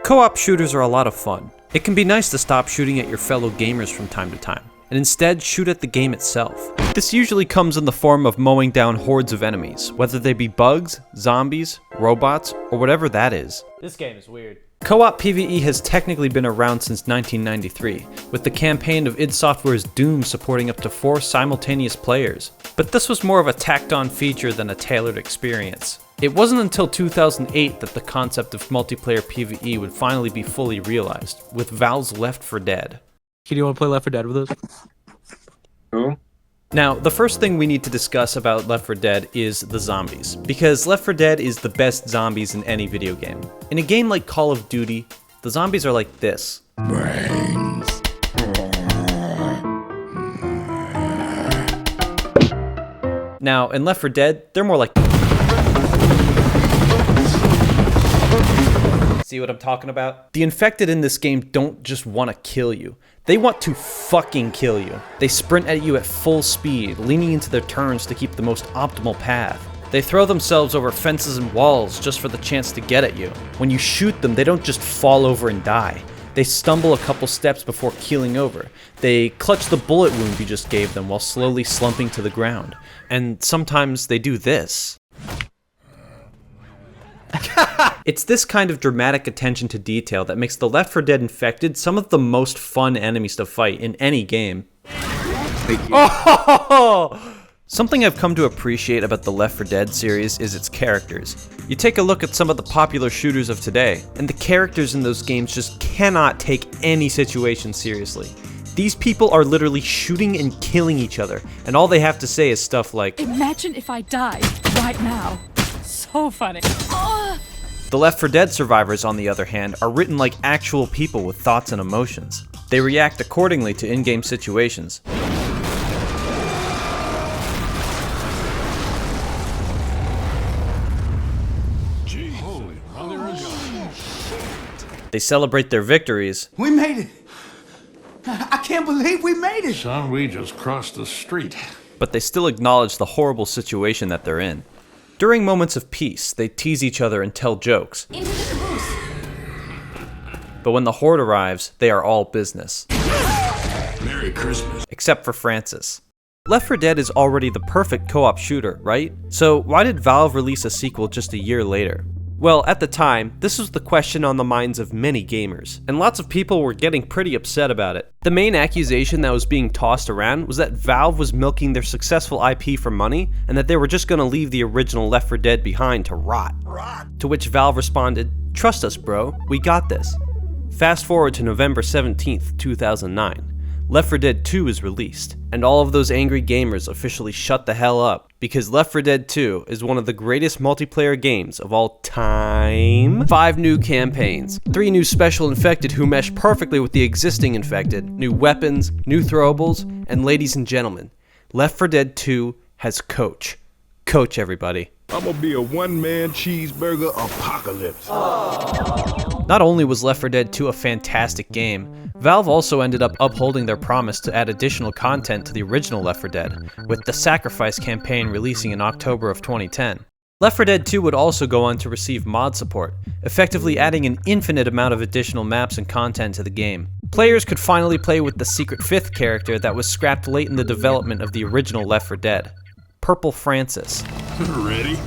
Co-op shooters are a lot of fun. It can be nice to stop shooting at your fellow gamers from time to time, and instead shoot at the game itself. This usually comes in the form of mowing down hordes of enemies, whether they be bugs, zombies, robots, or whatever that is. This game is weird. Co-op PVE has technically been around since 1993, with the campaign of id Software's Doom supporting up to 4 simultaneous players. But this was more of a tacked-on feature than a tailored experience. It wasn't until 2008 that the concept of multiplayer PVE would finally be fully realized, with Valve's Left 4 Dead. Do you want to play Left 4 Dead with us? Who? Now, the first thing we need to discuss about Left 4 Dead is the zombies, because Left 4 Dead is the best zombies in any video game. In a game like Call of Duty, the zombies are like this. Brains. Now, in Left 4 Dead, they're more like... See what I'm talking about? The infected in this game don't just want to kill you. They want to fucking kill you. They sprint at you at full speed, leaning into their turns to keep the most optimal path. They throw themselves over fences and walls just for the chance to get at you. When you shoot them, they don't just fall over and die. They stumble a couple steps before keeling over. They clutch the bullet wound you just gave them while slowly slumping to the ground. And sometimes they do this. It's this kind of dramatic attention to detail that makes the Left 4 Dead infected some of the most fun enemies to fight in any game. Oh! Something I've come to appreciate about the Left 4 Dead series is its characters. You take a look at some of the popular shooters of today, and the characters in those games just cannot take any situation seriously. These people are literally shooting and killing each other, and all they have to say is stuff like, "Imagine if I died right now." So funny. The Left 4 Dead survivors, on the other hand, are written like actual people with thoughts and emotions. They react accordingly to in-game situations. They celebrate their victories. We made it! I can't believe we made it! Son, we just crossed the street. But they still acknowledge the horrible situation that they're in. During moments of peace, they tease each other and tell jokes. Into the caboose. But when the Horde arrives, they are all business. Merry Christmas. Except for Francis. Left 4 Dead is already the perfect co-op shooter, right? So why did Valve release a sequel just a year later? Well, at the time, this was the question on the minds of many gamers, and lots of people were getting pretty upset about it. The main accusation that was being tossed around was that Valve was milking their successful IP for money, and that they were just gonna leave the original Left 4 Dead behind to rot. To which Valve responded, "Trust us, bro, we got this." Fast forward to November 17th, 2009. Left 4 Dead 2 is released, and all of those angry gamers officially shut the hell up, because Left 4 Dead 2 is one of the greatest multiplayer games of all time. 5 new campaigns, 3 new special infected who mesh perfectly with the existing infected, new weapons, new throwables, and ladies and gentlemen, Left 4 Dead 2 has Coach. Coach, everybody. I'm gonna be a one-man cheeseburger apocalypse. Not only was Left 4 Dead 2 a fantastic game, Valve also ended up upholding their promise to add additional content to the original Left 4 Dead, with the Sacrifice campaign releasing in October of 2010. Left 4 Dead 2 would also go on to receive mod support, effectively adding an infinite amount of additional maps and content to the game. Players could finally play with the secret 5th character that was scrapped late in the development of the original Left 4 Dead, Purple Francis. Ready?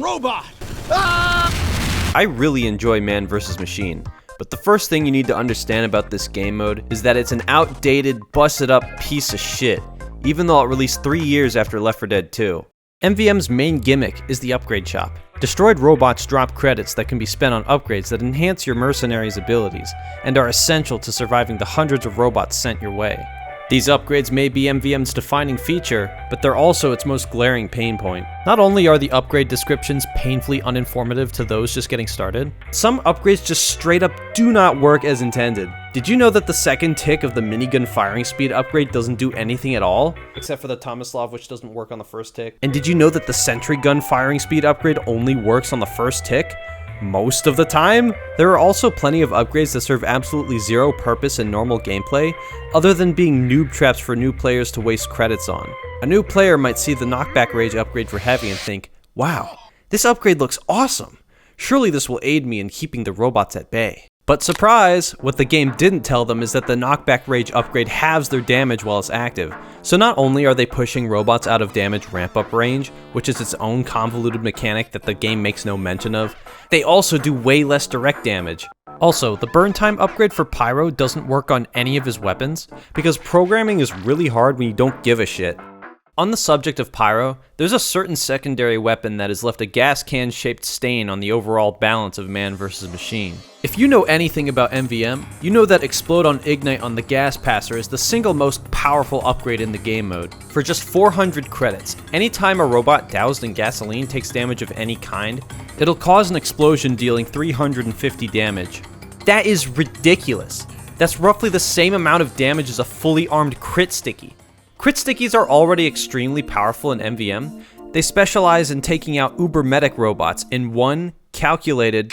Robot! I really enjoy Man vs. Machine, but the first thing you need to understand about this game mode is that it's an outdated, busted up piece of shit, even though it released 3 years after Left 4 Dead 2. MVM's main gimmick is the upgrade shop. Destroyed robots drop credits that can be spent on upgrades that enhance your mercenaries' abilities, and are essential to surviving the hundreds of robots sent your way. These upgrades may be MVM's defining feature, but they're also its most glaring pain point. Not only are the upgrade descriptions painfully uninformative to those just getting started, some upgrades just straight up do not work as intended. Did you know that the second tick of the minigun firing speed upgrade doesn't do anything at all? Except for the Tomislav, which doesn't work on the first tick. And did you know that the sentry gun firing speed upgrade only works on the first tick? Most of the time? There are also plenty of upgrades that serve absolutely zero purpose in normal gameplay, other than being noob traps for new players to waste credits on. A new player might see the knockback rage upgrade for heavy and think, wow, this upgrade looks awesome. Surely this will aid me in keeping the robots at bay. But surprise, what the game didn't tell them is that the knockback rage upgrade halves their damage while it's active. So not only are they pushing robots out of damage ramp up range, which is its own convoluted mechanic that the game makes no mention of, they also do way less direct damage. Also, the burn time upgrade for Pyro doesn't work on any of his weapons, because programming is really hard when you don't give a shit. On the subject of Pyro, there's a certain secondary weapon that has left a gas can shaped stain on the overall balance of man versus machine. If you know anything about MVM, you know that Explode on Ignite on the Gas Passer is the single most powerful upgrade in the game mode. For just 400 credits, anytime a robot doused in gasoline takes damage of any kind, it'll cause an explosion dealing 350 damage. That is ridiculous. That's roughly the same amount of damage as a fully armed crit sticky. Crit stickies are already extremely powerful in MVM. They specialize in taking out uber medic robots in one calculated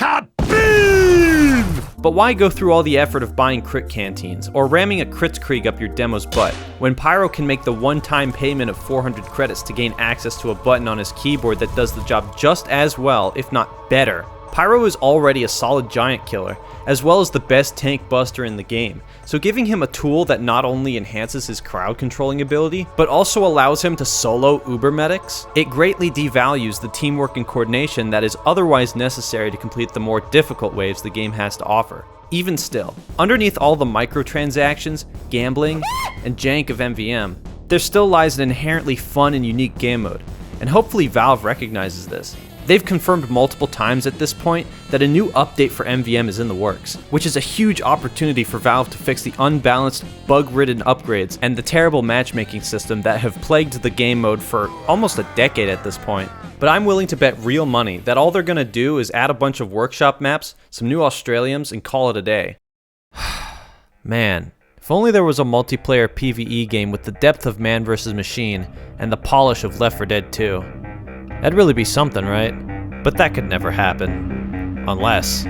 But why go through all the effort of buying crit canteens, or ramming a Kritzkrieg up your demo's butt, when Pyro can make the one-time payment of 400 credits to gain access to a button on his keyboard that does the job just as well, if not better? Pyro is already a solid giant killer, as well as the best tank buster in the game, so giving him a tool that not only enhances his crowd controlling ability, but also allows him to solo uber medics, it greatly devalues the teamwork and coordination that is otherwise necessary to complete the more difficult waves the game has to offer. Even still, underneath all the microtransactions, gambling, and jank of MVM, there still lies an inherently fun and unique game mode, and hopefully Valve recognizes this. They've confirmed multiple times at this point that a new update for MVM is in the works, which is a huge opportunity for Valve to fix the unbalanced, bug-ridden upgrades and the terrible matchmaking system that have plagued the game mode for almost a decade at this point. But I'm willing to bet real money that all they're gonna do is add a bunch of workshop maps, some new Australiums, and call it a day. Man, if only there was a multiplayer PVE game with the depth of man vs. machine and the polish of Left 4 Dead 2. That'd really be something, right? But that could never happen. Unless...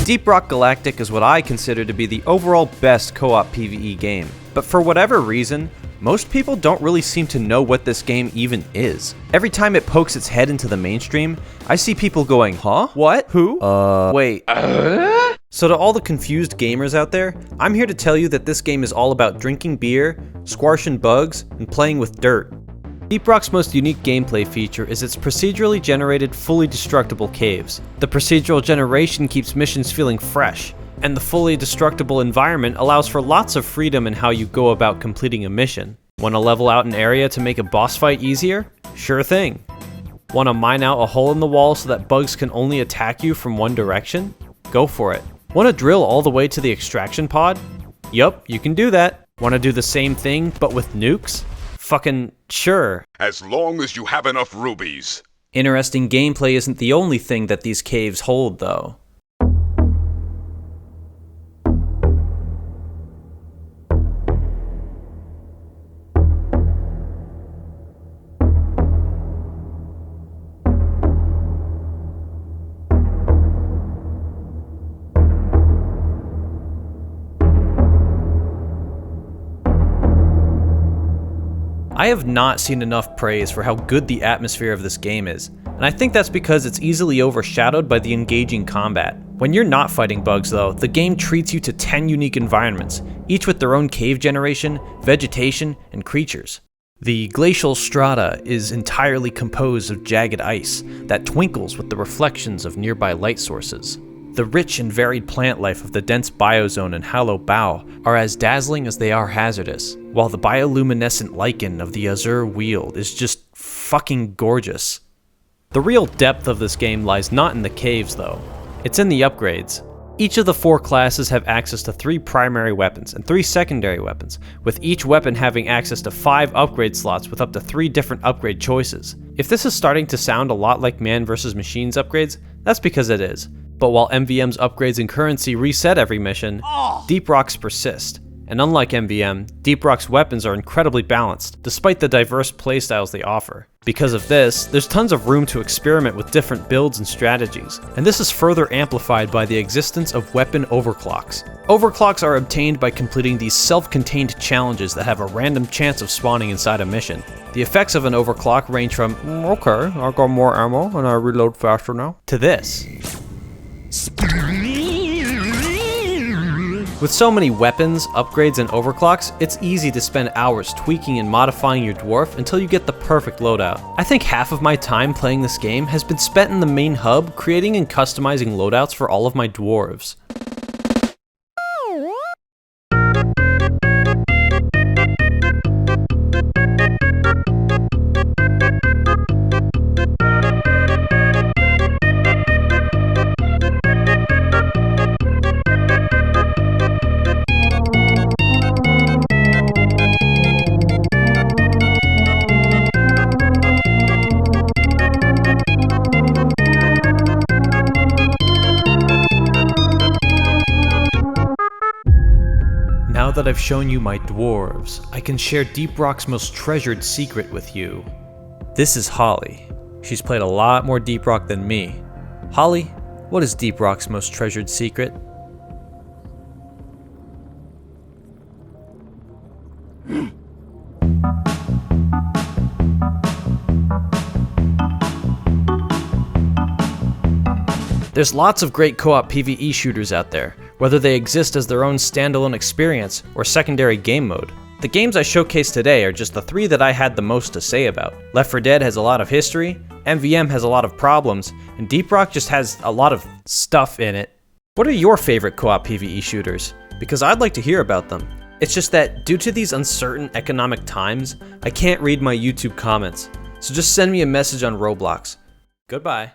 Deep Rock Galactic is what I consider to be the overall best co-op PvE game. But for whatever reason, most people don't really seem to know what this game even is. Every time it pokes its head into the mainstream, I see people going, huh? What? Who? Wait. So to all the confused gamers out there, I'm here to tell you that this game is all about drinking beer, squashing bugs, and playing with dirt. Deep Rock's most unique gameplay feature is its procedurally generated, fully destructible caves. The procedural generation keeps missions feeling fresh, and the fully destructible environment allows for lots of freedom in how you go about completing a mission. Want to level out an area to make a boss fight easier? Sure thing. Want to mine out a hole in the wall so that bugs can only attack you from one direction? Go for it. Want to drill all the way to the extraction pod? Yup, you can do that. Want to do the same thing, but with nukes? Fucking sure. As long as you have enough rubies. Interesting gameplay isn't the only thing that these caves hold, though. I have not seen enough praise for how good the atmosphere of this game is, and I think that's because it's easily overshadowed by the engaging combat. When you're not fighting bugs though, the game treats you to 10 unique environments, each with their own cave generation, vegetation, and creatures. The glacial strata is entirely composed of jagged ice that twinkles with the reflections of nearby light sources. The rich and varied plant life of the dense biozone and Hollow Bow are as dazzling as they are hazardous, while the bioluminescent lichen of the Azure Weald is just fucking gorgeous. The real depth of this game lies not in the caves though, it's in the upgrades. Each of the 4 classes have access to 3 primary weapons and 3 secondary weapons, with each weapon having access to 5 upgrade slots with up to 3 different upgrade choices. If this is starting to sound a lot like Man vs. Machines upgrades, that's because it is. But while MVM's upgrades and currency reset every mission, Deep Rock's persist. And unlike MVM, Deep Rock's weapons are incredibly balanced, despite the diverse playstyles they offer. Because of this, there's tons of room to experiment with different builds and strategies, and this is further amplified by the existence of weapon overclocks. Overclocks are obtained by completing these self-contained challenges that have a random chance of spawning inside a mission. The effects of an overclock range from, okay, I got more ammo and I reload faster now, to this. With so many weapons, upgrades, and overclocks, it's easy to spend hours tweaking and modifying your dwarf until you get the perfect loadout. I think half of my time playing this game has been spent in the main hub creating and customizing loadouts for all of my dwarves. Now that I've shown you my dwarves, I can share Deep Rock's most treasured secret with you. This is Holly. She's played a lot more Deep Rock than me. Holly, what is Deep Rock's most treasured secret? There's lots of great co-op PVE shooters out there, whether they exist as their own standalone experience or secondary game mode. The games I showcased today are just the 3 that I had the most to say about. Left 4 Dead has a lot of history, MVM has a lot of problems, and Deep Rock just has a lot of stuff in it. What are your favorite co-op PVE shooters? Because I'd like to hear about them. It's just that due to these uncertain economic times, I can't read my YouTube comments. So just send me a message on Roblox. Goodbye.